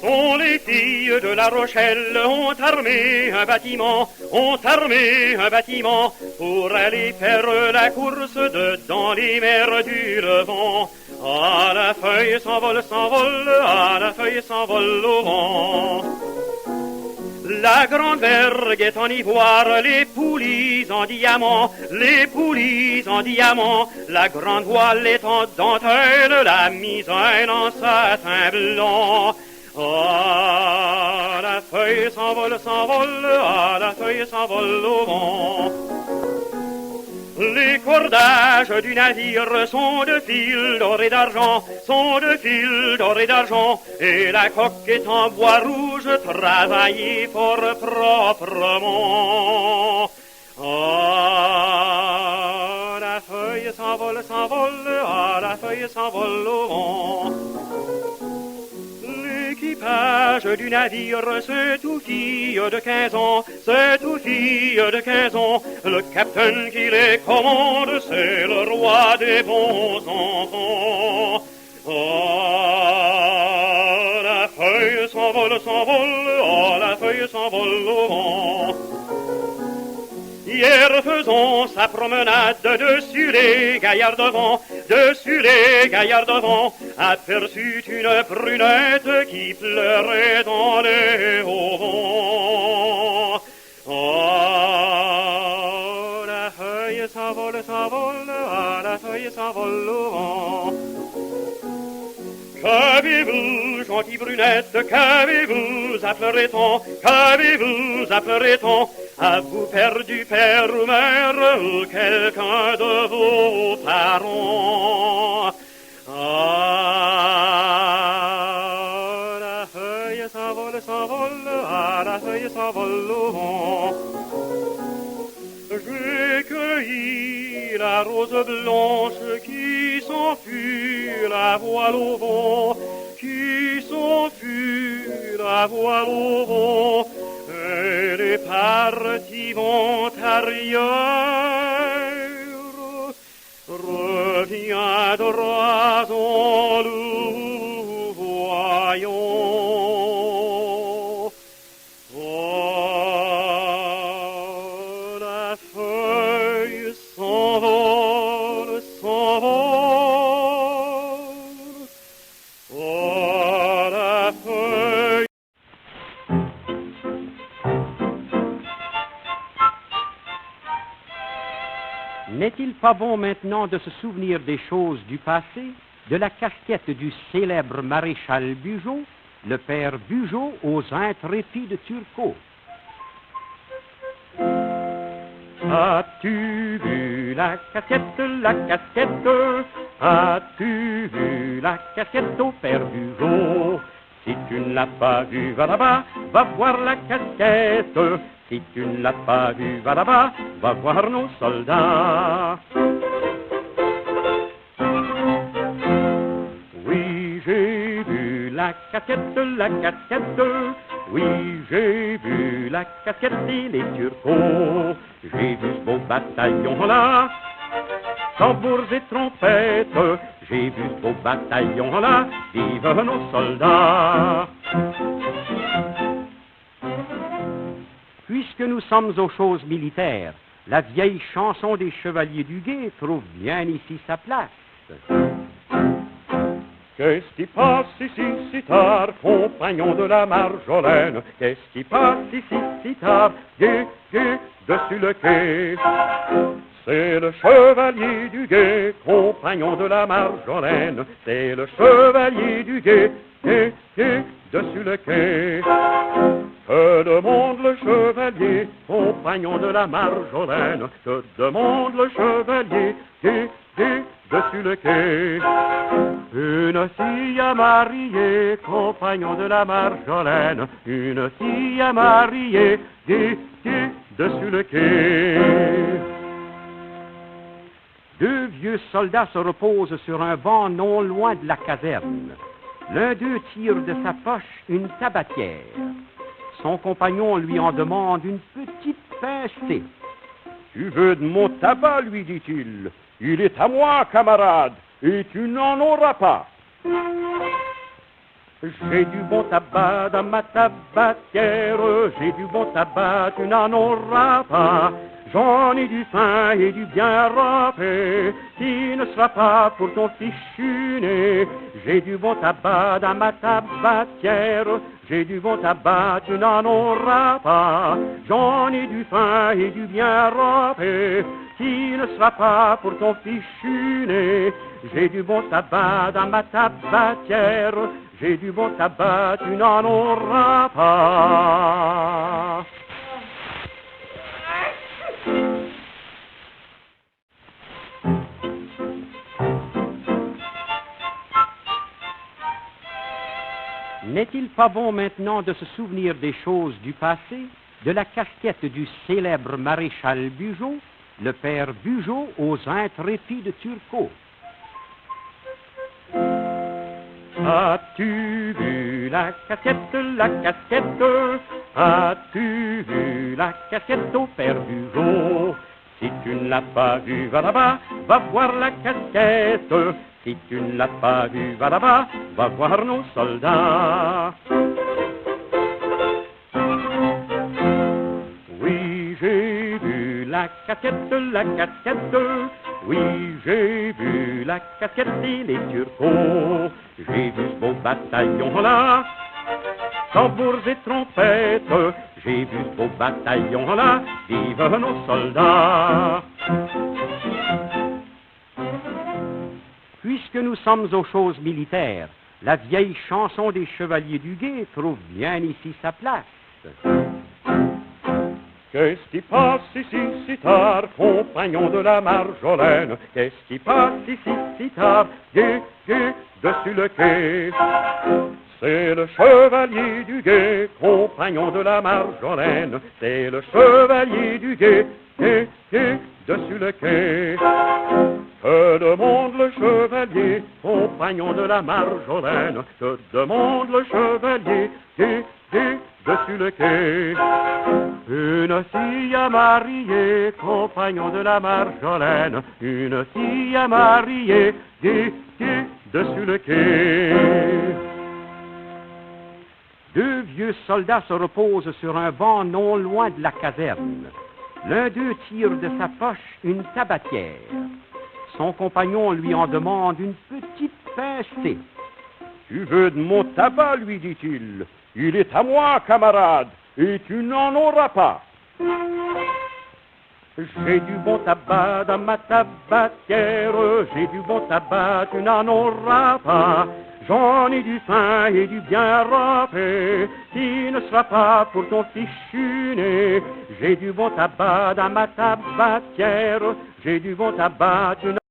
sont les filles de La Rochelle, ont armé un bâtiment, pour aller faire la course dans les mers du Levant. Ah, la feuille s'envole, ah, la feuille s'envole au vent. La grande vergue est en ivoire, les poulies en diamant, la grande voile est en dentelle, la misaine en satin blanc. Ah, la feuille s'envole, ah, la feuille s'envole au vent. Les cordages du navire sont de fil d'or et d'argent, et la coque est en bois rouge, travaillée fort proprement. Ah, la feuille s'envole, ah, la feuille s'envole au vent. L'équipage du navire, c'est tout fille de 15 ans, le capitaine qui les commande, c'est le roi des bons enfants. Ah, la feuille s'envole, ah, la feuille s'envole au vent. Hier faisons sa promenade dessus les gaillards devant, aperçut une brunette qui pleurait dans les hauts vents. Oh, la feuille s'envole, ah, la feuille s'envole au vent. Qu'avez-vous, gentille brunette, qu'avez-vous à pleurer tant, avez-vous perdu père ou mère, ou quelqu'un de vos parents? Ah, la feuille s'envole, ah, la feuille s'envole au vent. J'ai cueilli la rose blanche qui s'enfuit la voile au vent, Elle est partie vent arrière, reviendra en nous voyons. Oh, la feuille s'envole, oh, la feuille. N'est-il pas bon maintenant de se souvenir des choses du passé, de la casquette du célèbre maréchal Bugeaud, le père Bugeaud aux intrépides Turcos? As-tu vu la casquette, as-tu vu la casquette au père Bugeaud? Si tu ne l'as pas vue, va là-bas, va voir la casquette. Si tu ne l'as pas vue, va là-bas, va voir nos soldats. Oui, j'ai vu la casquette, oui, j'ai vu la casquette et les Turcos. J'ai vu ce beau bataillon-là, tambours et trompettes. J'ai vu ce beau bataillon-là, vive nos soldats. Puisque nous sommes aux choses militaires, la vieille chanson des chevaliers du guet trouve bien ici sa place. Qu'est-ce qui passe ici si tard, compagnon de la Marjolaine? Qu'est-ce qui passe ici si tard, guet, dessus le quai? C'est le chevalier du guet, compagnon de la Marjolaine. C'est le chevalier du guet, dessus le quai. Que demande le chevalier, compagnon de la Marjolaine? Que demande le chevalier, dessus le quai? Une fille à marier, compagnon de la Marjolaine. Une fille à marier, dessus le quai. Deux vieux soldats se reposent sur un banc non loin de la caserne. L'un d'eux tire de sa poche une tabatière. Son compagnon lui en demande une petite pincée. « Tu veux de mon tabac, lui dit-il. Il est à moi, camarade, et tu n'en auras pas. » J'ai du bon tabac dans ma tabatière, j'ai du bon tabac, tu n'en auras pas. J'en ai du fin et du bien râpé, qui ne sera pas pour ton fichu nez. J'ai du bon tabac dans ma tabatière, j'ai du bon tabac, tu n'en auras pas. J'en ai du fin et du bien râpé, qui ne sera pas pour ton fichu nez. J'ai du bon tabac dans ma tabatière, j'ai du bon tabac, tu n'en auras pas. N'est-il pas bon maintenant de se souvenir des choses du passé, de la casquette du célèbre maréchal Bugeaud, le père Bugeaud aux intrépides Turcot? As-tu vu la casquette, la casquette? As-tu vu la casquette au père Bugeaud? Si tu ne l'as pas vue, va là-bas, va voir la casquette. Si tu ne l'as pas vue, va là-bas, va voir nos soldats. Oui, j'ai vu la casquette, la casquette. Oui, j'ai vu la casquette et les Turcos. J'ai vu ce beau bataillon-là, tambours et trompettes. J'ai vu ce beau bataillon-là, vive nos soldats. Puisque nous sommes aux choses militaires, la vieille chanson des chevaliers du guet trouve bien ici sa place. Qu'est-ce qui passe ici si tard, compagnon de la Marjolaine? Qu'est-ce qui passe ici si tard, guet, guet, dessus le quai? C'est le chevalier du guet, compagnon de la Marjolaine. C'est le chevalier du guet, guet, guet, dessus le quai. Que demande le chevalier, compagnon de la Marjolaine? Que demande le chevalier, guet, guet, dessus le quai? Une fille à marier, compagnon de la Marjolaine. Une fille à marier, guet, guet, dessus le quai. Deux vieux soldats se reposent sur un banc non loin de la caserne. L'un d'eux tire de sa poche une tabatière. Son compagnon lui en demande une petite pincée. « Tu veux de mon tabac, lui dit-il. Il est à moi, camarade, et tu n'en auras pas. » J'ai du bon tabac dans ma tabatière, j'ai du bon tabac, tu n'en auras pas. J'en ai du fin et du bien râpé, qui ne sera pas pour ton fichu nez. J'ai du bon tabac dans ma tabatière, j'ai du bon tabac, tu n'en auras pas.